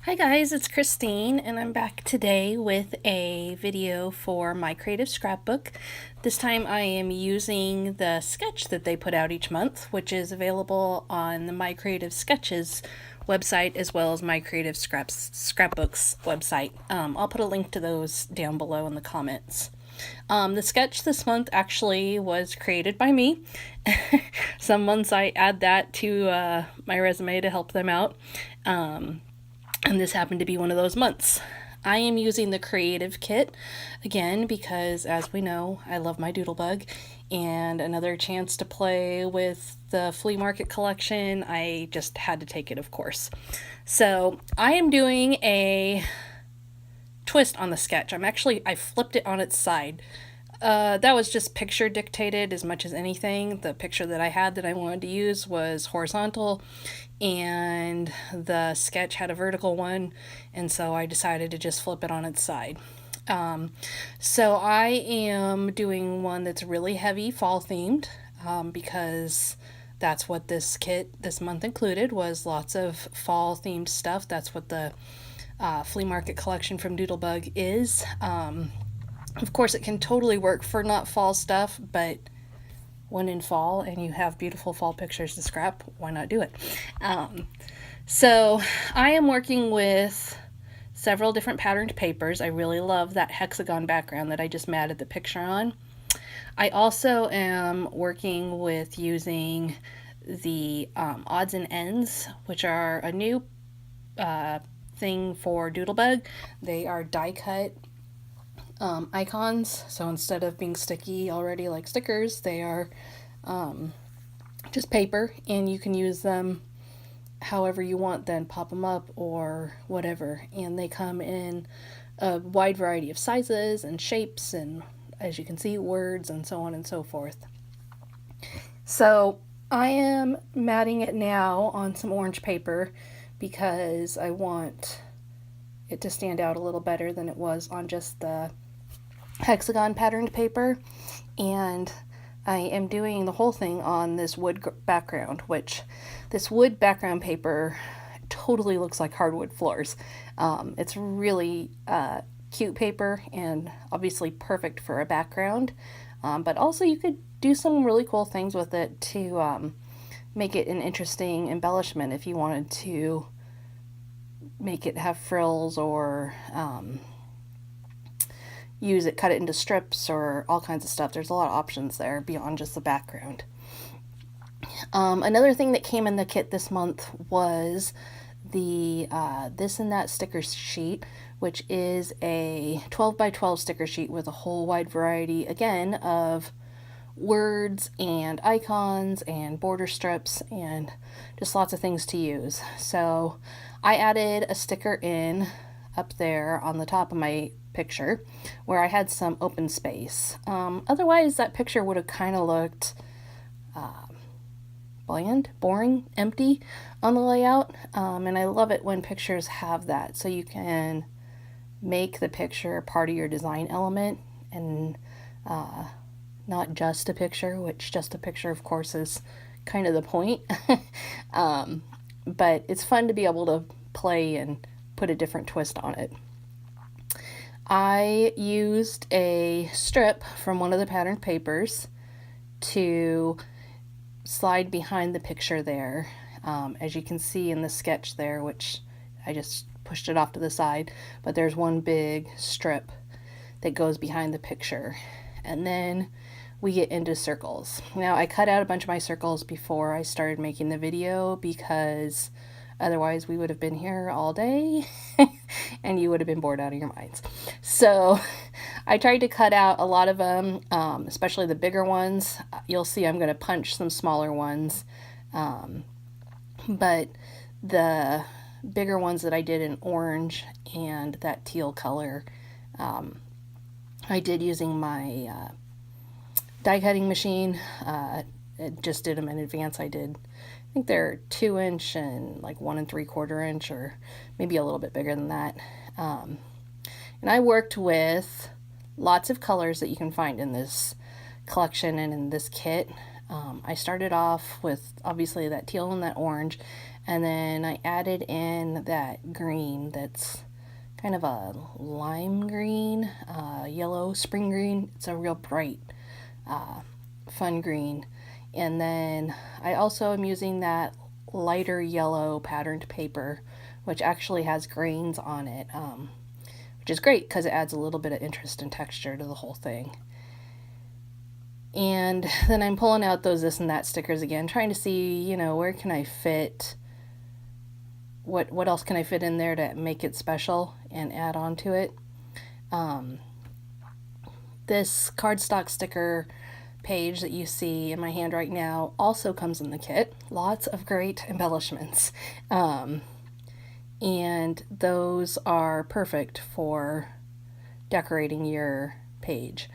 Hi guys, it's Christine and I'm back today with a video for My Creative Scrapbook. This time I am using the sketch that they put out each month, which is available on the My Creative Sketches website as well as My Creative Scrapbook's website. I'll put a link to those down below in the comments. The sketch this month actually was created by me. Some months I add that to my resume to help them out. And this happened to be one of those months. I am using the Creative Kit again because, as we know, I love my Doodlebug, and another chance to play with the flea market collection. I just had to take it, of course. So I am doing a twist on the sketch. I flipped it on its side. That was just picture dictated as much as anything. The picture that I had that I wanted to use was horizontal, and the sketch had a vertical one, and so I decided to just flip it on its side. So I am doing one that's really heavy fall themed, because that's what this kit this month included, was lots of fall themed stuff. That's what the flea market collection from Doodlebug is. Of course, it can totally work for not fall stuff, but when in fall and you have beautiful fall pictures to scrap, why not do it? So I am working with several different patterned papers. I really love that hexagon background that I just matted the picture on. I also am working with using the odds and ends, which are a new thing for Doodlebug. They are die cut icons, so instead of being sticky already like stickers, they are just paper, and you can use them however you want, then pop them up or whatever, and they come in a wide variety of sizes and shapes, and as you can see, words and so on and so forth. So I am matting it now on some orange paper because I want it to stand out a little better than it was on just the hexagon patterned paper. And I am doing the whole thing on this wood background, which this wood background paper totally looks like hardwood floors. It's really cute paper and obviously perfect for a background, but also you could do some really cool things with it to make it an interesting embellishment if you wanted to make it have frills, or cut it into strips, or all kinds of stuff. There's a lot of options there beyond just the background. Another thing that came in the kit this month was the This and That sticker sheet, which is a 12 by 12 sticker sheet with a whole wide variety, again, of words and icons and border strips and just lots of things to use. So I added a sticker in up there on the top of my picture where I had some open space. Otherwise, that picture would have kind of looked bland, boring, empty on the layout. And I love it when pictures have that, so you can make the picture part of your design element and not just a picture, which just a picture, of course, is kind of the point. But it's fun to be able to play and put a different twist on it. I used a strip from one of the patterned papers to slide behind the picture there. As you can see in the sketch there, which I just pushed it off to the side, but there's one big strip that goes behind the picture. And then we get into circles. Now, I cut out a bunch of my circles before I started making the video because otherwise we would have been here all day and you would have been bored out of your minds. So I tried to cut out a lot of them, especially the bigger ones. You'll see I'm going to punch some smaller ones, but the bigger ones that I did in orange and that teal color, I did using my die cutting machine. It just did them in advance. I think they're 2-inch and like 1 3/4 inch, or maybe a little bit bigger than that. And I worked with lots of colors that you can find in this collection and in this kit. I started off with obviously that teal and that orange, And then I added in that green that's kind of a lime green, yellow spring green. It's a real bright, fun green. And then I also am using that lighter yellow patterned paper, which actually has grains on it, which is great because it adds a little bit of interest and texture to the whole thing. And then I'm pulling out those this and that stickers again, trying to see, where can I fit, what else can I fit in there to make it special and add on to it. This cardstock sticker page that you see in my hand right now also comes in the kit. Lots of great embellishments. And those are perfect for decorating your page.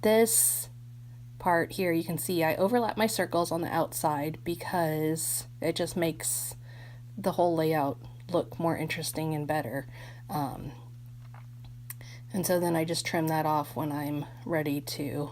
This part here, you can see I overlap my circles on the outside because it just makes the whole layout look more interesting and better. And so then I just trim that off when I'm ready to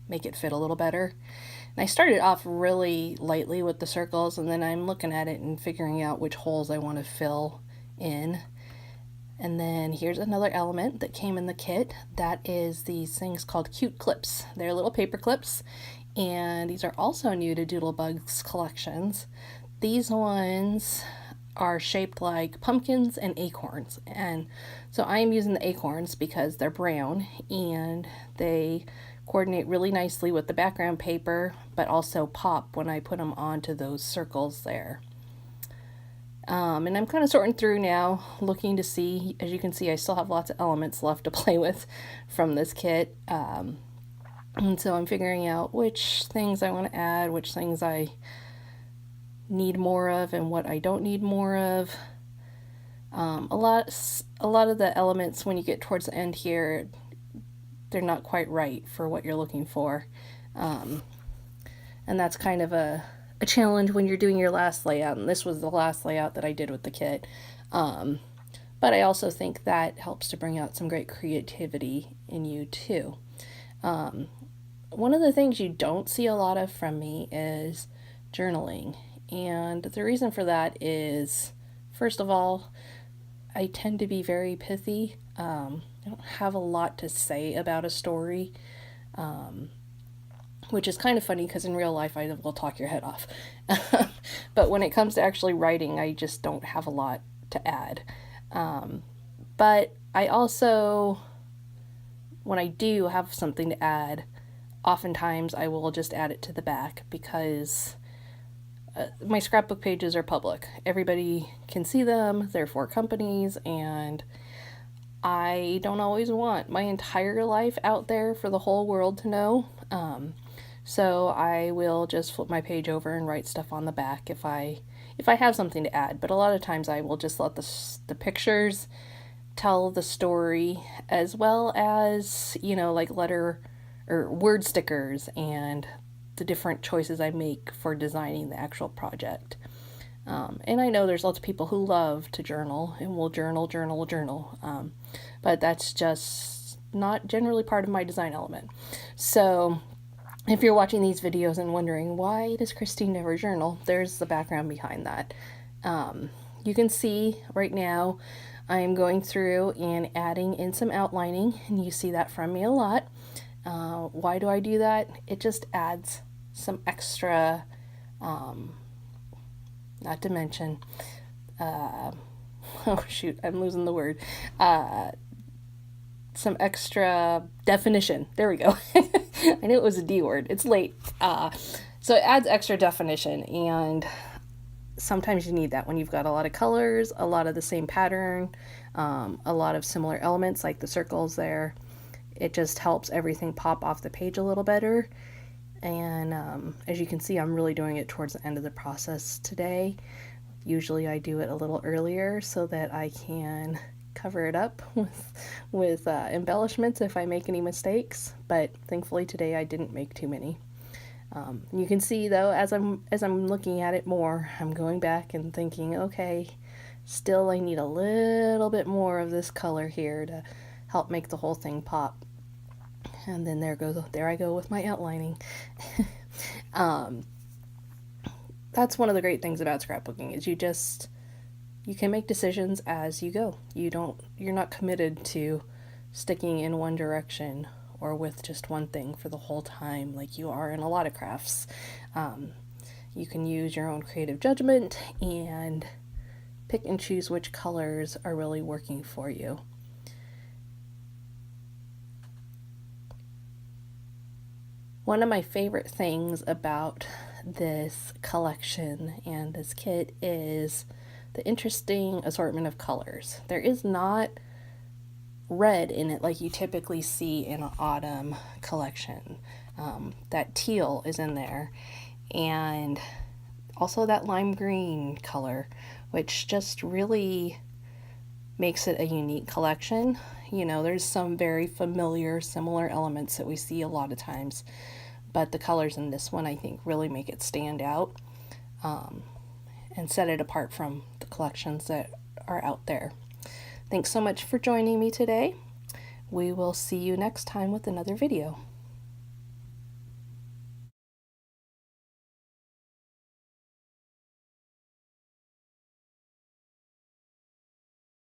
make it fit a little better. And I started off really lightly with the circles, and then I'm looking at it and figuring out which holes I want to fill in. And then here's another element that came in the kit. That is these things called cute clips. They're little paper clips, and these are also new to Doodlebug's collections. These ones are shaped like pumpkins and acorns, and so I am using the acorns because they're brown and they coordinate really nicely with the background paper, but also pop when I put them onto those circles there. And I'm kind of sorting through now, looking to see, as you can see, I still have lots of elements left to play with from this kit. And so I'm figuring out which things I want to add, which things I need more of, and what I don't need more of. A lot of the elements, when you get towards the end here, they're not quite right for what you're looking for. And that's kind of a challenge when you're doing your last layout, and this was the last layout that I did with the kit. But I also think that helps to bring out some great creativity in you too. One of the things you don't see a lot of from me is journaling, and the reason for that is, first of all, I tend to be very pithy. I don't have a lot to say about a story, which is kind of funny because in real life I will talk your head off. But when it comes to actually writing, I just don't have a lot to add. But I also, when I do have something to add, oftentimes I will just add it to the back because my scrapbook pages are public. Everybody can see them. They're for companies, and I don't always want my entire life out there for the whole world to know. So I will just flip my page over and write stuff on the back if I have something to add. But a lot of times I will just let the pictures tell the story, as well as, like letter or word stickers and the different choices I make for designing the actual project. And I know there's lots of people who love to journal and will journal. But that's just not generally part of my design element. So if you're watching these videos and wondering, why does Christine never journal? There's the background behind that. You can see right now I am going through and adding in some outlining, and you see that from me a lot. Why do I do that? It just adds some extra, not to mention, oh shoot, I'm losing the word, some extra definition. There we go. I knew it was a D word. It's late. So it adds extra definition, and sometimes you need that when you've got a lot of colors, a lot of the same pattern, a lot of similar elements like the circles there. It just helps everything pop off the page a little better. And as you can see, I'm really doing it towards the end of the process today. Usually I do it a little earlier so that I can cover it up with embellishments if I make any mistakes, but thankfully today I didn't make too many. You can see though, as I'm looking at it more, I'm going back and thinking, okay, still I need a little bit more of this color here to help make the whole thing pop. And then there I go with my outlining. that's one of the great things about scrapbooking is you can make decisions as you go. You're not committed to sticking in one direction or with just one thing for the whole time like you are in a lot of crafts. You can use your own creative judgment and pick and choose which colors are really working for you. One of my favorite things about this collection and this kit is the interesting assortment of colors. There is not red in it like you typically see in an autumn collection. That teal is in there, and also that lime green color, which just really makes it a unique collection. You know, there's some very familiar, similar elements that we see a lot of times, but the colors in this one I think really make it stand out and set it apart from the collections that are out there. Thanks so much for joining me today. We will see you next time with another video.